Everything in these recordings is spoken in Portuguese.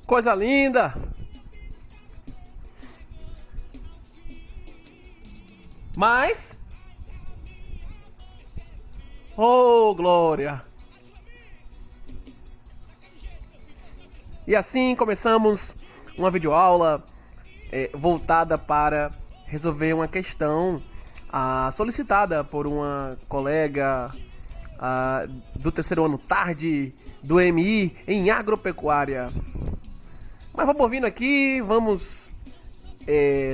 Coisa linda! Mas... Oh, glória! E assim começamos uma videoaula voltada para resolver uma questão solicitada por uma colega do terceiro ano tarde do MI em agropecuária. Mas vamos ouvindo aqui, vamos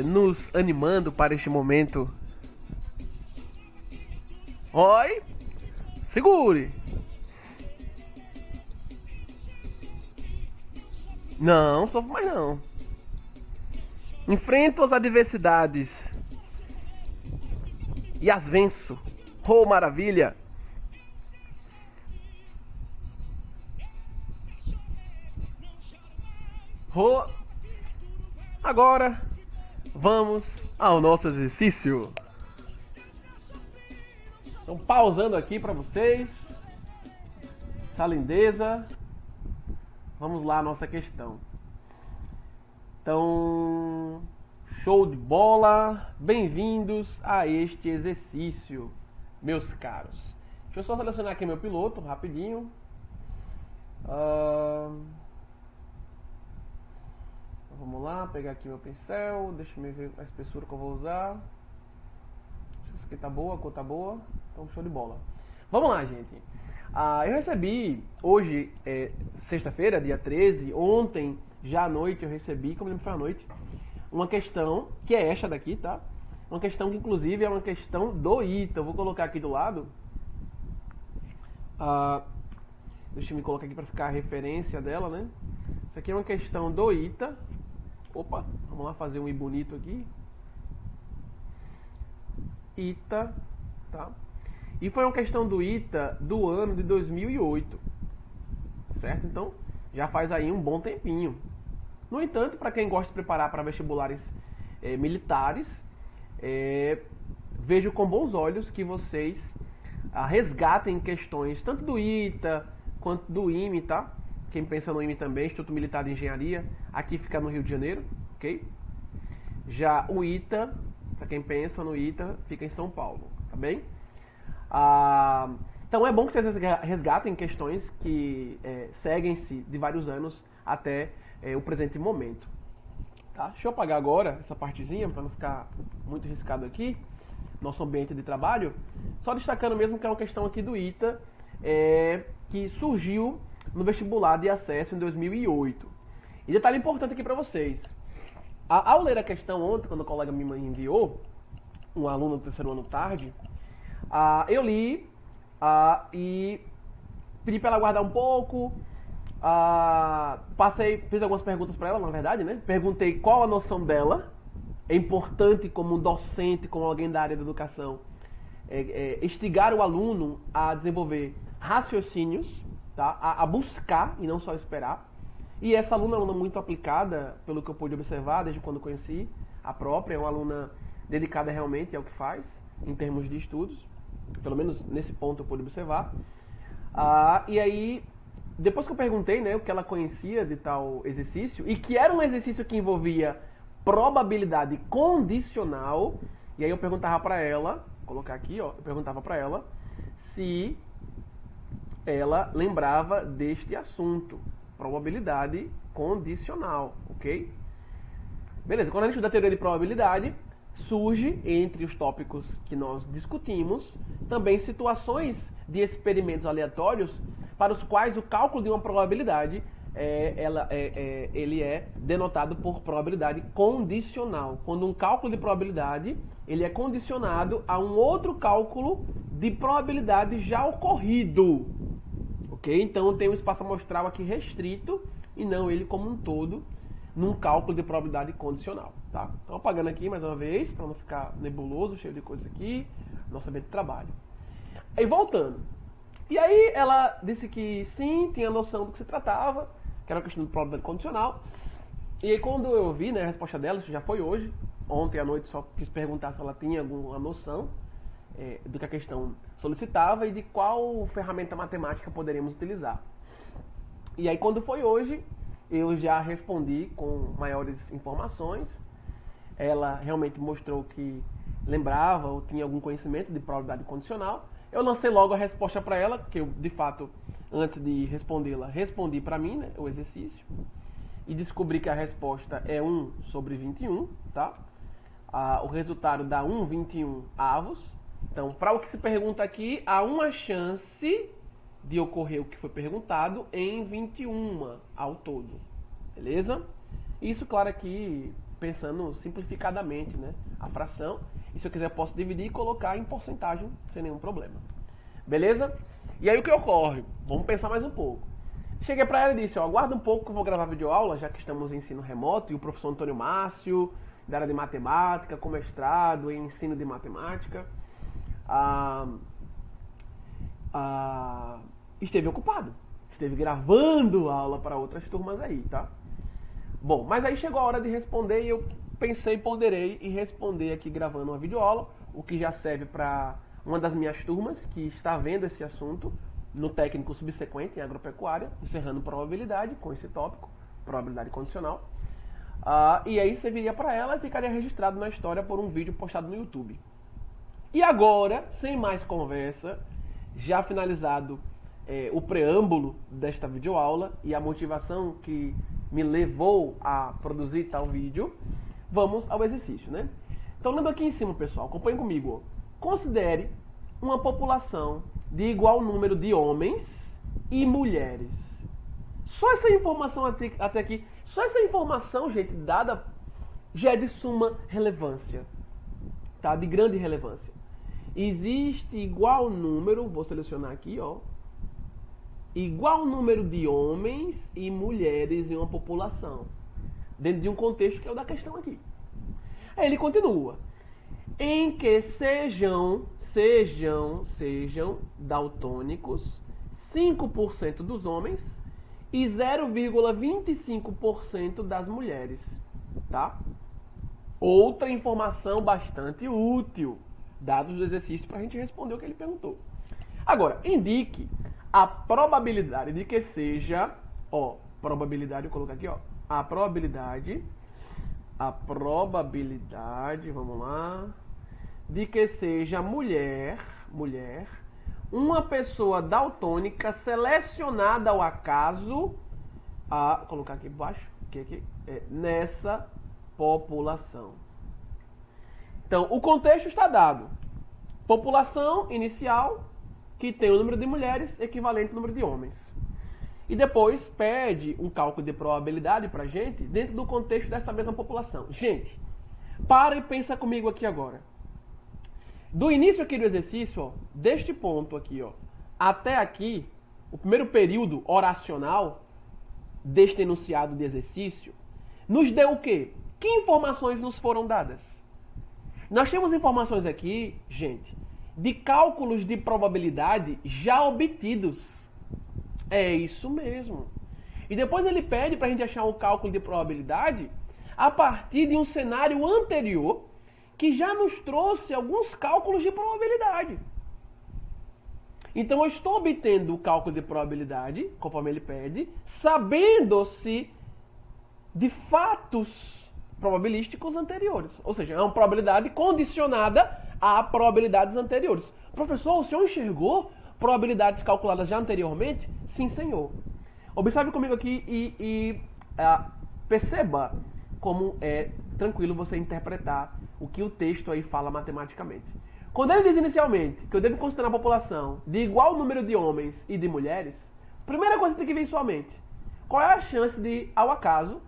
nos animando para este momento. Oi, segure. Não, sofro mais não. Enfrento as adversidades e as venço. Oh, maravilha! Oh. Agora vamos ao nosso exercício. Então, pausando aqui para vocês. Essa lindeza. Vamos lá, a nossa questão. Então, show de bola. Bem-vindos a este exercício, meus caros. Deixa eu só selecionar aqui meu piloto, rapidinho. Vamos lá, pegar aqui meu pincel. Deixa eu ver a espessura que eu vou usar. Isso aqui tá boa, a cor tá boa. Então, show de bola. Vamos lá, gente. Eu recebi hoje, sexta-feira, dia 13, ontem, já à noite, eu recebi, como lembro foi à noite, uma questão, que é esta daqui, tá? Uma questão que, inclusive, é uma questão do ITA. Eu vou colocar aqui do lado. Deixa eu me colocar aqui para ficar a referência dela, né? Isso aqui é uma questão do ITA. Opa, vamos lá fazer um i bonito aqui. ITA, tá? E foi uma questão do ITA do ano de 2008, certo? Então, já faz aí um bom tempinho. No entanto, para quem gosta de preparar para vestibulares militares, vejo com bons olhos que vocês resgatem questões tanto do ITA quanto do IME, tá? Quem pensa no IME também, Instituto Militar de Engenharia, aqui fica no Rio de Janeiro, ok? Já o ITA, para quem pensa no ITA, fica em São Paulo, tá bem? Então é bom que vocês resgatem questões que seguem-se de vários anos até o presente momento. Tá? Deixa eu apagar agora essa partezinha para não ficar muito riscado aqui, nosso ambiente de trabalho. Só destacando mesmo que é uma questão aqui do ITA que surgiu no vestibular de acesso em 2008. E detalhe importante aqui para vocês. Ao ler a questão ontem, quando o colega me enviou, um aluno do terceiro ano tarde, eu li e pedi para ela aguardar um pouco, fiz algumas perguntas para ela, na verdade, né? Perguntei qual a noção dela. É importante, como docente, como alguém da área da educação, instigar o aluno a desenvolver raciocínios, tá? A buscar e não só esperar. E essa aluna é uma aluna muito aplicada, pelo que eu pude observar desde quando conheci a própria, é uma aluna dedicada realmente ao que faz, em termos de estudos. Pelo menos nesse ponto eu pude observar. E aí, depois que eu perguntei, né, o que ela conhecia de tal exercício, e que era um exercício que envolvia probabilidade condicional, e aí eu perguntava para ela, vou colocar aqui, ó, eu perguntava para ela se ela lembrava deste assunto, probabilidade condicional, ok? Beleza, quando a gente estuda a teoria de probabilidade, surge, entre os tópicos que nós discutimos, também situações de experimentos aleatórios para os quais o cálculo de uma probabilidade ele é denotado por probabilidade condicional. Quando um cálculo de probabilidade ele é condicionado a um outro cálculo de probabilidade já ocorrido. Ok? Então tem um espaço amostral aqui restrito e não ele como um todo num cálculo de probabilidade condicional, tá? Então apagando aqui mais uma vez, para não ficar nebuloso, cheio de coisas aqui, nosso ambiente de trabalho. Aí voltando. E aí ela disse que sim, tinha noção do que se tratava, que era uma questão de probabilidade condicional. E aí quando eu ouvi, né, a resposta dela, isso já foi hoje, ontem à noite só quis perguntar se ela tinha alguma noção do que a questão solicitava e de qual ferramenta matemática poderíamos utilizar. E aí quando foi hoje, eu já respondi com maiores informações. Ela realmente mostrou que lembrava ou tinha algum conhecimento de probabilidade condicional. Eu lancei logo a resposta para ela, que eu, de fato, antes de respondê-la, respondi para mim, né, o exercício. E descobri que a resposta é 1 sobre 21, tá? O resultado dá 1,21 avos. Então, para o que se pergunta aqui, há uma chance de ocorrer o que foi perguntado em 21 ao todo. Beleza? Isso, claro, aqui pensando simplificadamente, né? A fração. E se eu quiser, posso dividir e colocar em porcentagem sem nenhum problema. Beleza? E aí o que ocorre? Vamos pensar mais um pouco. Cheguei para ela e disse, ó, aguarda um pouco que eu vou gravar videoaula, já que estamos em ensino remoto, e o professor Antônio Márcio, da área de matemática, com mestrado em ensino de matemática, esteve ocupado. Esteve gravando aula para outras turmas aí, tá? Bom, mas aí chegou a hora de responder e eu pensei, ponderei e responder aqui gravando uma videoaula, o que já serve para uma das minhas turmas que está vendo esse assunto no técnico subsequente em agropecuária, encerrando probabilidade com esse tópico, probabilidade condicional. E aí serviria para ela e ficaria registrado na história por um vídeo postado no YouTube. E agora, sem mais conversa, já finalizado o preâmbulo desta videoaula e a motivação que me levou a produzir tal vídeo, vamos ao exercício, né? Então, lendo aqui em cima, pessoal, acompanhe comigo. Considere uma população de igual número de homens e mulheres. Só essa informação até aqui, só essa informação, gente, dada, já é de suma relevância, tá? De grande relevância. Existe igual número, vou selecionar aqui, ó, igual número de homens e mulheres em uma população, dentro de um contexto que é o da questão aqui. Aí ele continua. Em que sejam daltônicos 5% dos homens e 0,25% das mulheres, tá? Outra informação bastante útil, dados do exercício, para a gente responder o que ele perguntou. Agora, indique a probabilidade de que seja, ó, probabilidade, eu coloco aqui, ó, a probabilidade, vamos lá, de que seja mulher, uma pessoa daltônica selecionada ao acaso, vou colocar aqui embaixo, nessa população. Então, o contexto está dado. População inicial, que tem o número de mulheres equivalente ao número de homens. E depois pede um cálculo de probabilidade para a gente dentro do contexto dessa mesma população. Gente, para e pensa comigo aqui agora. Do início aqui do exercício, ó, deste ponto aqui, ó, até aqui, o primeiro período oracional deste enunciado de exercício, nos deu o quê? Que informações nos foram dadas? Nós temos informações aqui, gente, de cálculos de probabilidade já obtidos. É isso mesmo. E depois ele pede para a gente achar um cálculo de probabilidade a partir de um cenário anterior que já nos trouxe alguns cálculos de probabilidade. Então eu estou obtendo o cálculo de probabilidade, conforme ele pede, sabendo-se de fatos probabilísticos anteriores. Ou seja, é uma probabilidade condicionada a probabilidades anteriores. Professor, o senhor enxergou probabilidades calculadas já anteriormente? Sim, senhor. Observe comigo aqui e perceba como é tranquilo você interpretar o que o texto aí fala matematicamente. Quando ele diz inicialmente que eu devo considerar a população de igual número de homens e de mulheres, a primeira coisa que tem que vir em sua mente, qual é a chance de, ao acaso,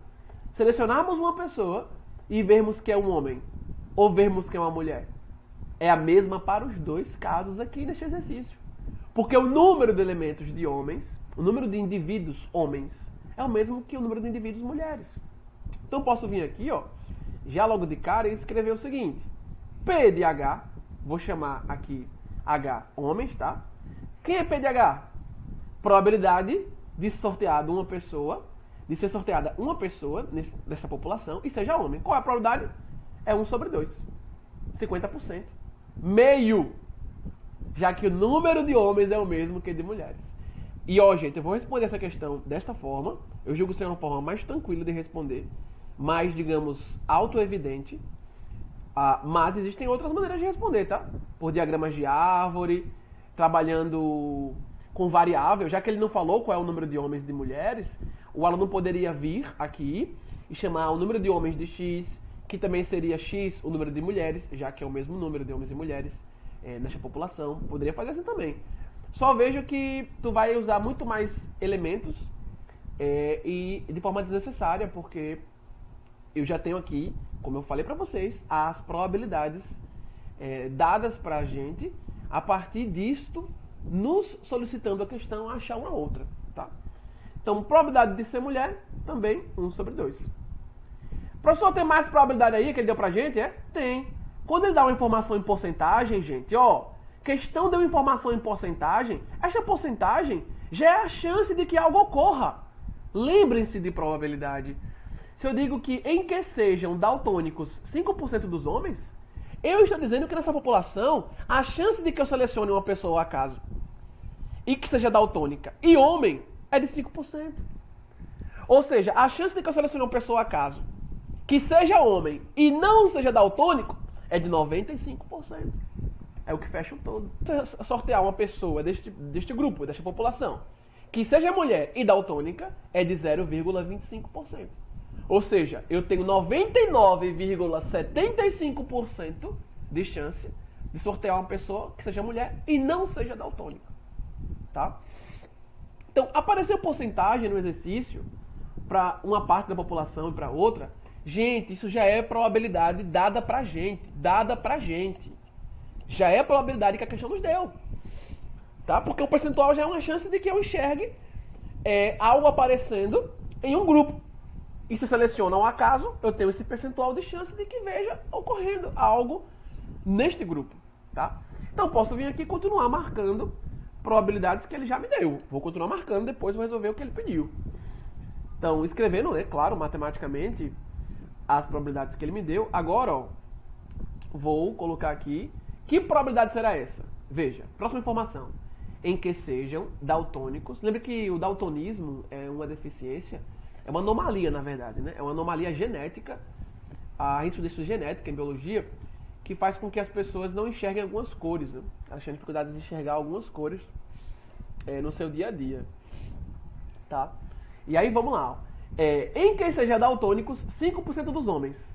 selecionarmos uma pessoa e vermos que é um homem ou vermos que é uma mulher? É a mesma para os dois casos aqui neste exercício. Porque o número de elementos de homens, o número de indivíduos homens, é o mesmo que o número de indivíduos mulheres. Então posso vir aqui, ó, já logo de cara, e escrever o seguinte. P de H, vou chamar aqui H homens, tá? Quem é P de H? Probabilidade de ser sorteada uma pessoa nessa população e seja homem. Qual é a probabilidade? É 1 sobre 2. 50%. Meio. Já que o número de homens é o mesmo que de mulheres. E ó, gente, eu vou responder essa questão desta forma. Eu julgo ser uma forma mais tranquila de responder, mais, digamos, autoevidente. Mas existem outras maneiras de responder, tá? Por diagramas de árvore, trabalhando com variável. Já que ele não falou qual é o número de homens e de mulheres, o aluno poderia vir aqui e chamar o número de homens de X, que também seria X o número de mulheres, já que é o mesmo número de homens e mulheres nesta população. Poderia fazer assim também. Só vejo que tu vai usar muito mais elementos e de forma desnecessária, porque eu já tenho aqui, como eu falei para vocês, as probabilidades dadas para a gente, a partir disto, nos solicitando a questão a achar uma outra, tá? Então, probabilidade de ser mulher, também 1/2. Professor, tem mais probabilidade aí que ele deu pra gente? Tem. Quando ele dá uma informação em porcentagem, gente, ó, questão de uma informação em porcentagem, essa porcentagem já é a chance de que algo ocorra. Lembrem-se de probabilidade. Se eu digo que em que sejam daltônicos 5% dos homens, eu estou dizendo que nessa população, a chance de que eu selecione uma pessoa ao acaso e que seja daltônica e homem é de 5%. Ou seja, a chance de que eu selecione uma pessoa ao acaso que seja homem e não seja daltônico é de 95%. É o que fecha o todo. Se sortear uma pessoa deste grupo, desta população, que seja mulher e daltônica, é de 0,25%. Ou seja, eu tenho 99,75% de chance de sortear uma pessoa que seja mulher e não seja daltônica. Tá? Então, apareceu porcentagem no exercício para uma parte da população e para outra. Gente, isso já é probabilidade dada pra gente. Já é a probabilidade que a questão nos deu. Tá? Porque o percentual já é uma chance de que eu enxergue algo aparecendo em um grupo. E se seleciona um acaso, eu tenho esse percentual de chance de que veja ocorrendo algo neste grupo. Tá? Então, posso vir aqui e continuar marcando probabilidades que ele já me deu. Vou continuar marcando, depois vou resolver o que ele pediu. Então, escrevendo, claro, matematicamente, as probabilidades que ele me deu. Agora, ó, vou colocar aqui. Que probabilidade será essa? Veja, próxima informação. Em que sejam daltônicos. Lembra que o daltonismo é uma deficiência, é uma anomalia, na verdade, né? É uma anomalia genética. A gente estuda isso genética em biologia, que faz com que as pessoas não enxerguem algumas cores, né? Elas têm dificuldade de enxergar algumas cores no seu dia a dia. Tá? E aí, vamos lá. Ó. Em quem seja daltônicos, 5% dos homens.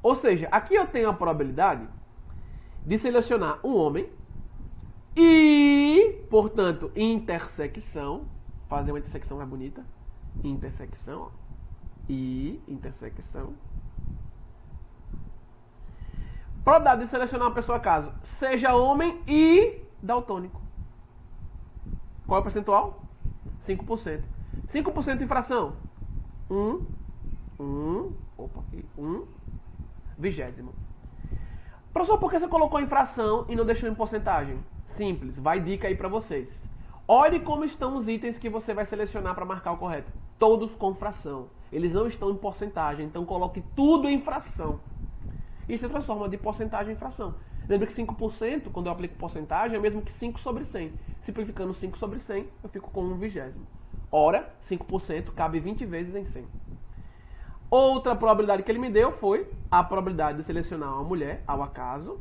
Ou seja, aqui eu tenho a probabilidade de selecionar um homem e, portanto, intersecção, fazer uma intersecção mais bonita, intersecção, ó, e intersecção. Probabilidade de selecionar uma pessoa acaso, seja homem e daltônico. Qual é o percentual? 5%. 5% de fração. 1/20. Professor, por que você colocou em fração e não deixou em porcentagem? Simples, vai dica aí pra vocês. Olhe como estão os itens que você vai selecionar para marcar o correto. Todos com fração. Eles não estão em porcentagem, então coloque tudo em fração. E se transforma de porcentagem em fração. Lembra que 5%, quando eu aplico porcentagem, é o mesmo que 5/100. Simplificando 5/100, eu fico com 1/20. Ora, 5% cabe 20 vezes em 100. Outra probabilidade que ele me deu foi a probabilidade de selecionar uma mulher ao acaso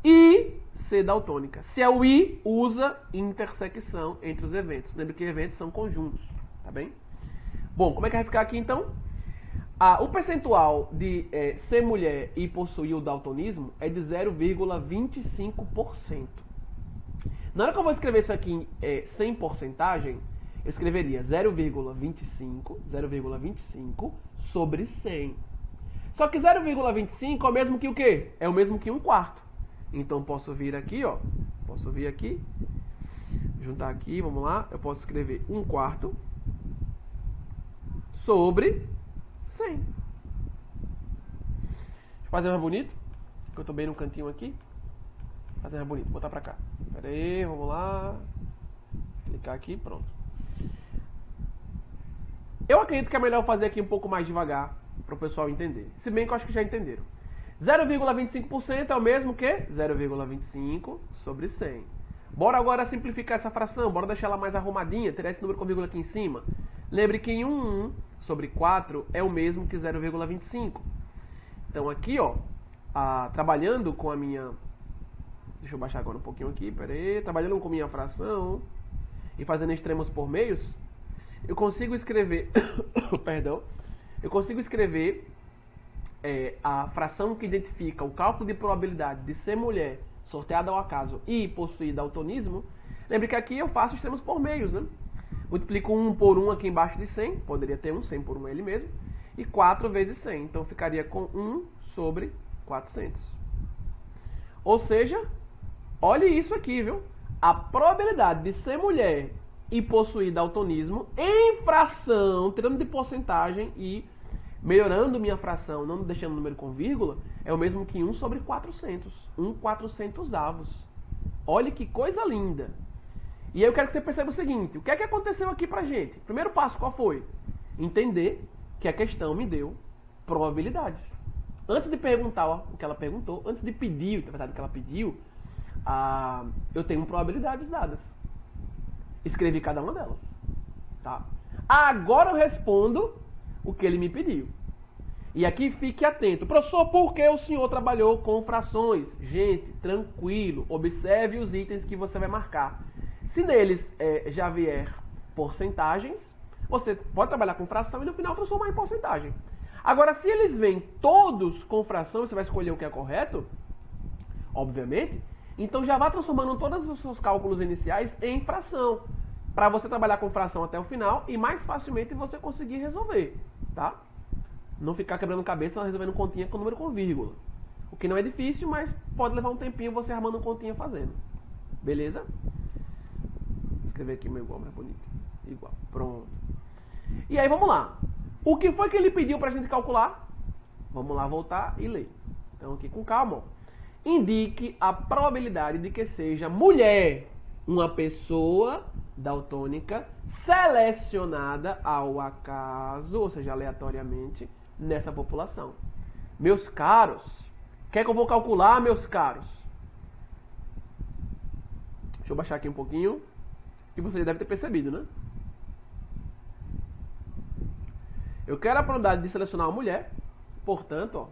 e ser daltônica. Se é o I, usa intersecção entre os eventos. Lembra que eventos são conjuntos, tá bem? Bom, como é que vai ficar aqui então? O percentual de ser mulher e possuir o daltonismo é de 0,25%. Na hora que eu vou escrever isso aqui sem porcentagem, eu escreveria 0,25 sobre 100. Só que 0,25 é o mesmo que o quê? É o mesmo que 1/4. Então posso vir aqui, ó. Posso vir aqui, juntar aqui, vamos lá. Eu posso escrever 1/4 sobre 100. Deixa eu fazer mais bonito, porque eu tô bem no cantinho aqui. Fazer mais bonito, botar pra cá. Pera aí, vamos lá. Clicar aqui, pronto. Eu acredito que é melhor fazer aqui um pouco mais devagar para o pessoal entender. Se bem que eu acho que já entenderam. 0,25% é o mesmo que 0,25 sobre 100. Bora agora simplificar essa fração, bora deixar ela mais arrumadinha, tirar esse número com vírgula aqui em cima. Lembre que em 1 sobre 4 é o mesmo que 0,25. Então aqui, ó, trabalhando com a minha... Deixa eu baixar agora um pouquinho aqui, pera aí. Trabalhando com a minha fração e fazendo extremos por meios, eu consigo escrever... Perdão. Eu consigo escrever a fração que identifica o cálculo de probabilidade de ser mulher sorteada ao acaso e possuir daltonismo. Lembre que aqui eu faço extremos por meios, né? Multiplico 1 por 1 aqui embaixo de 100, poderia ter 100 por 1 ele mesmo, e 4 vezes 100, então ficaria com 1 sobre 400. Ou seja, olhe isso aqui, viu? A probabilidade de ser mulher e possuir daltonismo em fração, tirando de porcentagem e melhorando minha fração, não deixando o número com vírgula, é o mesmo que 1 sobre 400. 1/400avos. Olha que coisa linda. E aí eu quero que você perceba o seguinte, o que é que aconteceu aqui pra gente? Primeiro passo, qual foi? Entender que a questão me deu probabilidades. Antes de perguntar o que ela perguntou, antes de pedir, na verdade, o que ela pediu, eu tenho probabilidades dadas. Escrevi cada uma delas. Tá? Agora eu respondo o que ele me pediu. E aqui fique atento. Professor, por que o senhor trabalhou com frações? Gente, tranquilo. Observe os itens que você vai marcar. Se neles já vier porcentagens, você pode trabalhar com fração e no final transformar em porcentagem. Agora, se eles vêm todos com fração, você vai escolher o que é correto, obviamente, então já vá transformando todos os seus cálculos iniciais em fração, para você trabalhar com fração até o final e mais facilmente você conseguir resolver, tá? Não ficar quebrando cabeça resolvendo continha com número com vírgula. O que não é difícil, mas pode levar um tempinho você armando continha fazendo. Beleza? Vou escrever aqui meu igual mais bonito. Igual. Pronto. E aí vamos lá. O que foi que ele pediu pra gente calcular? Vamos lá voltar e ler. Então aqui com calma. Ó. Indique a probabilidade de que seja mulher uma pessoa daltônica selecionada ao acaso, ou seja, aleatoriamente, nessa população. Meus caros, quer que eu vou calcular, meus caros? Deixa eu baixar aqui um pouquinho. E você já deve ter percebido, né? Eu quero a probabilidade de selecionar uma mulher. Portanto,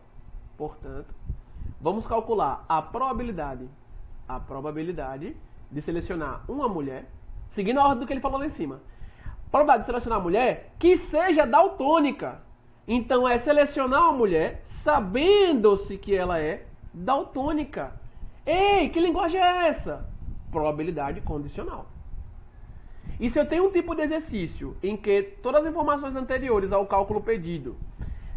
vamos calcular a probabilidade de selecionar uma mulher, seguindo a ordem do que ele falou lá em cima. Probabilidade de selecionar uma mulher que seja daltônica. Então é selecionar uma mulher sabendo-se que ela é daltônica. Ei, que linguagem é essa? Probabilidade condicional. E se eu tenho um tipo de exercício em que todas as informações anteriores ao cálculo pedido,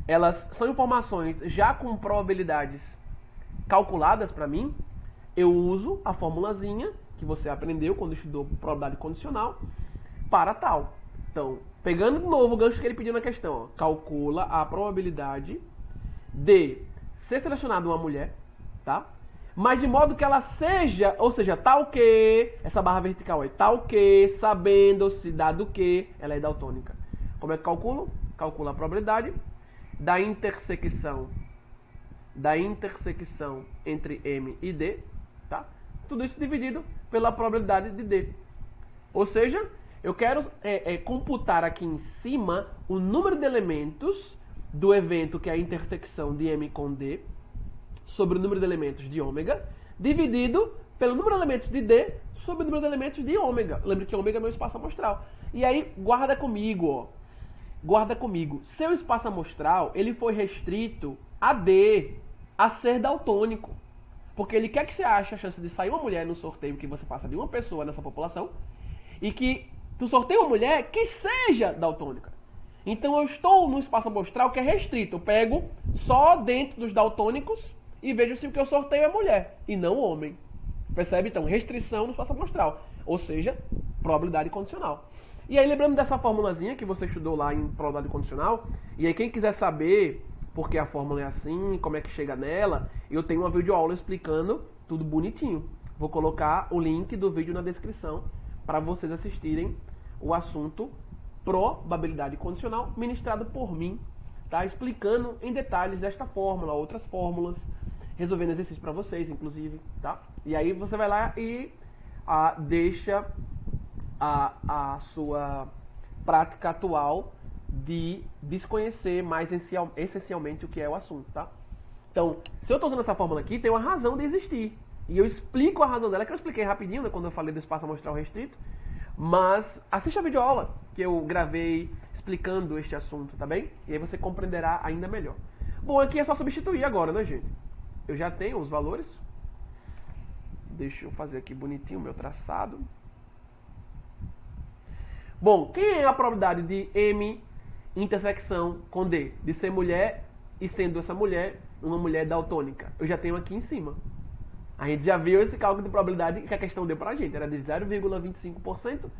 elas são informações já com probabilidades calculadas para mim, eu uso a formulazinha que você aprendeu quando estudou probabilidade condicional para tal. Então, pegando de novo o gancho que ele pediu na questão, ó, calcula a probabilidade de ser selecionada uma mulher, tá? Mas de modo que ela seja, ou seja, tal que, essa barra vertical aí, tal que, sabendo-se, dado que, ela é daltônica. Como é que calculo? Calculo a probabilidade da intersecção entre M e D, tá? Tudo isso dividido pela probabilidade de D. Ou seja, eu quero computar aqui em cima o número de elementos do evento que é a intersecção de M com D sobre o número de elementos de ômega, dividido pelo número de elementos de D sobre o número de elementos de ômega. Lembre que ômega é meu espaço amostral. E aí, guarda comigo, ó. Guarda comigo. Seu espaço amostral, ele foi restrito a D, a ser daltônico. Porque ele quer que você ache a chance de sair uma mulher no sorteio que você passa de uma pessoa nessa população e que tu sorteia uma mulher que seja daltônica. Então eu estou num espaço amostral que é restrito. Eu pego só dentro dos daltônicos e vejo se o que eu sorteio é mulher e não homem. Percebe? Então, restrição no espaço amostral. Ou seja, probabilidade condicional. E aí, lembrando dessa formulazinha que você estudou lá em probabilidade condicional, e aí quem quiser saber por que a fórmula é assim, como é que chega nela, eu tenho uma videoaula explicando tudo bonitinho. Vou colocar o link do vídeo na descrição para vocês assistirem o assunto probabilidade condicional ministrado por mim, tá? Explicando em detalhes esta fórmula, outras fórmulas, resolvendo exercício para vocês, inclusive, tá? E aí você vai lá e deixa a sua prática atual de desconhecer mais essencialmente o que é o assunto, tá? Então, se eu estou usando essa fórmula aqui, tem uma razão de existir. E eu explico a razão dela, que eu expliquei rapidinho, né, quando eu falei do espaço amostral restrito. Mas assista a videoaula que eu gravei explicando este assunto, tá bem? E aí você compreenderá ainda melhor. Bom, aqui é só substituir agora, né, gente? Eu já tenho os valores. Deixa eu fazer aqui bonitinho o meu traçado. Bom, quem é a probabilidade de M intersecção com D? De ser mulher e sendo essa mulher uma mulher daltônica. Eu já tenho aqui em cima. A gente já viu esse cálculo de probabilidade que a questão deu pra gente. Era de 0,25%,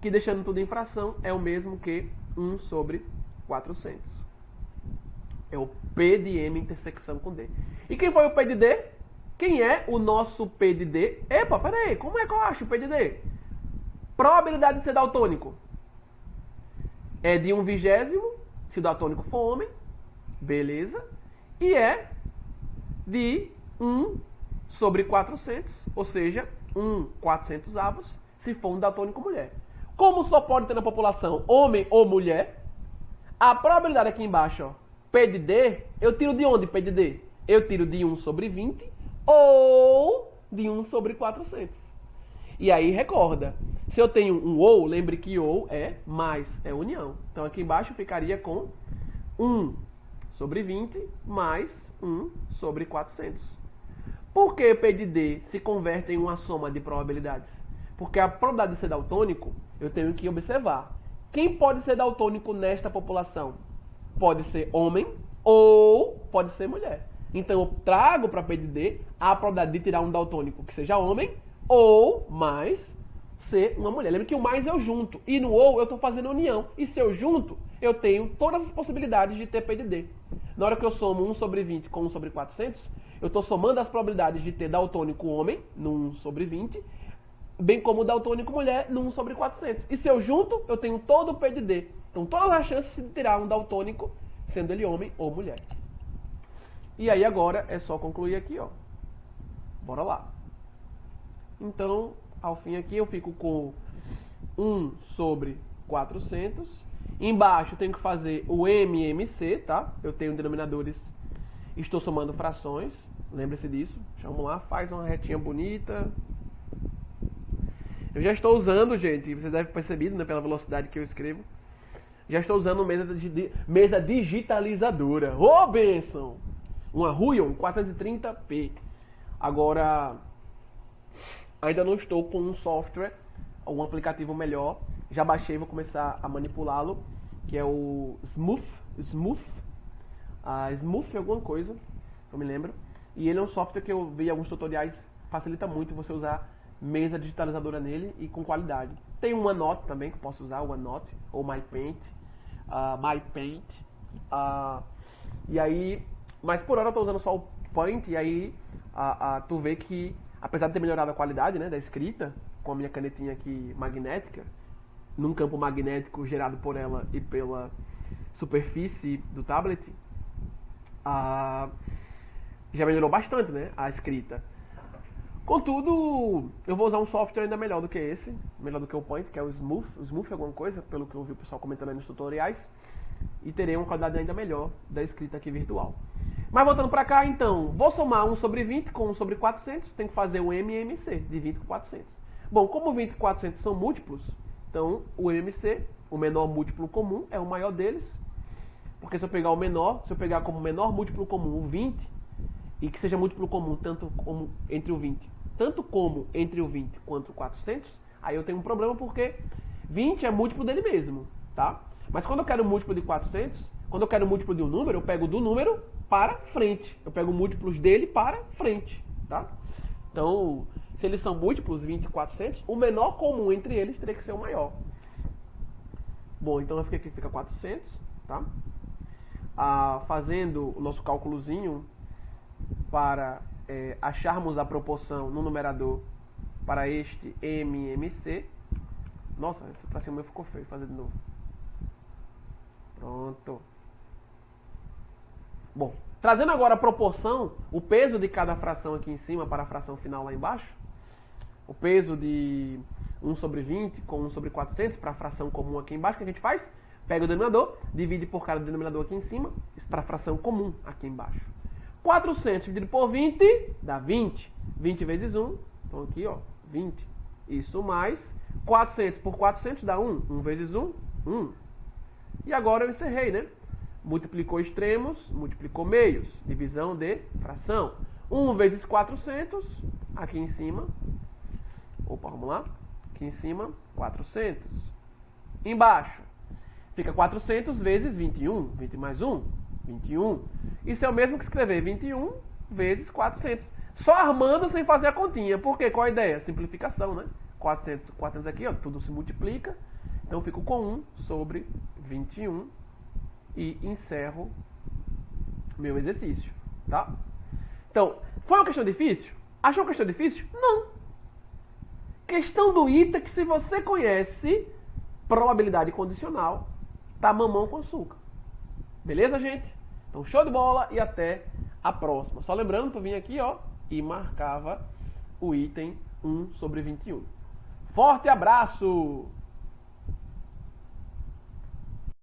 que deixando tudo em fração é o mesmo que 1 sobre 400. É o P de M intersecção com D. E quem foi o P de D? Quem é o nosso P de D? Epa, peraí, como é que eu acho o P de D? Probabilidade de ser daltônico é de 1/20, se o daltônico for homem, beleza, e é de 1 sobre 400, ou seja, 1/400, se for um daltônico mulher. Como só pode ter na população homem ou mulher, a probabilidade aqui embaixo, ó, P de D, eu tiro de onde P de D? Eu tiro de 1 sobre 20 ou de 1 sobre 400. E aí, recorda, se eu tenho um ou, lembre que ou é mais, é união. Então aqui embaixo ficaria com 1 sobre 20 mais 1 sobre 400. Por que P de D se converte em uma soma de probabilidades? Porque a probabilidade de ser daltônico, eu tenho que observar. Quem pode ser daltônico nesta população? Pode ser homem ou pode ser mulher. Então eu trago para P de D a probabilidade de tirar um daltônico que seja homem ou mais ser uma mulher. Lembra que o mais eu junto. E no ou eu estou fazendo união. E se eu junto, eu tenho todas as possibilidades de ter P de D. Na hora que eu somo 1 sobre 20 com 1 sobre 400, eu estou somando as probabilidades de ter daltônico homem no 1 sobre 20, bem como daltônico mulher no 1 sobre 400. E se eu junto, eu tenho todo o P de D. Então todas as chances de tirar um daltônico, sendo ele homem ou mulher. E aí agora é só concluir aqui, ó. Bora lá. Então, ao fim aqui eu fico com 1 sobre 400. Embaixo eu tenho que fazer o MMC, tá? Eu tenho denominadores, estou somando frações. Lembre-se disso. Vamos lá, faz uma retinha bonita. Eu já estou usando, gente, vocês devem ter percebido, né, pela velocidade que eu escrevo. Já estou usando mesa digitalizadora. Ô, benção! Uma Ruion 430p. Agora, ainda não estou com um software, um aplicativo melhor. Já baixei, vou começar a manipulá-lo, que é o Smooth alguma coisa, não me lembro. E ele é um software que eu vi em alguns tutoriais, facilita muito você usar mesa digitalizadora nele e com qualidade. Tem um OneNote também que eu posso usar, o OneNote ou MyPaint. E aí, mas por hora eu estou usando só o Paint, e aí tu vê que, apesar de ter melhorado a qualidade, né, da escrita, com a minha canetinha aqui magnética, num campo magnético gerado por ela e pela superfície do tablet, já melhorou bastante, né, a escrita. Contudo, eu vou usar um software ainda melhor do que esse, melhor do que o Paint, que é o Smooth. O Smooth é alguma coisa, pelo que eu vi o pessoal comentando aí nos tutoriais. E terei uma qualidade ainda melhor da escrita aqui virtual. Mas voltando para cá, então, vou somar 1 sobre 20 com 1 sobre 400, tenho que fazer o MMC, de 20 com 400. Bom, como 20 e 400 são múltiplos, então o MMC, o menor múltiplo comum, é o maior deles. Porque se eu pegar o menor, se eu pegar como menor múltiplo comum o 20, e que seja múltiplo comum tanto como entre o 20 quanto o 400, aí eu tenho um problema porque 20 é múltiplo dele mesmo, tá? Mas quando eu quero múltiplo de 400, quando eu quero múltiplo de um número, eu pego do número para frente. Eu pego múltiplos dele para frente, tá? Então, se eles são múltiplos, 20 e 400, o menor comum entre eles teria que ser o maior. Bom, então aqui fica 400, tá? Fazendo o nosso cálculozinho para acharmos a proporção no numerador para este MMC. Nossa, esse tracinho meu ficou feio, vou fazer de novo. Pronto. Bom, trazendo agora a proporção, o peso de cada fração aqui em cima para a fração final lá embaixo, o peso de 1 sobre 20 com 1 sobre 400 para a fração comum aqui embaixo, o que a gente faz? Pega o denominador, divide por cada denominador aqui em cima, isso para a fração comum aqui embaixo. 400 dividido por 20 dá 20. 20 vezes 1, então aqui, ó, 20. Isso mais 400 por 400 dá 1. 1 vezes 1, 1. E agora eu encerrei, né? Multiplicou extremos, multiplicou meios. Divisão de fração. 1 vezes 400, aqui em cima. Opa, vamos lá. Aqui em cima, 400. Embaixo, fica 400 vezes 21. 20 mais 1, 21. Isso é o mesmo que escrever 21 vezes 400. Só armando sem fazer a continha. Por quê? Qual a ideia? Simplificação, né? 400 aqui, ó, tudo se multiplica. Então eu fico com 1 sobre 21 e encerro meu exercício, tá? Então, foi uma questão difícil? Achou uma questão difícil? Não. Questão do ITA que se você conhece probabilidade condicional, tá mamão com açúcar. Beleza, gente? Então, show de bola e até a próxima. Só lembrando, tu vinha aqui, ó, e marcava o item 1 sobre 21. Forte abraço!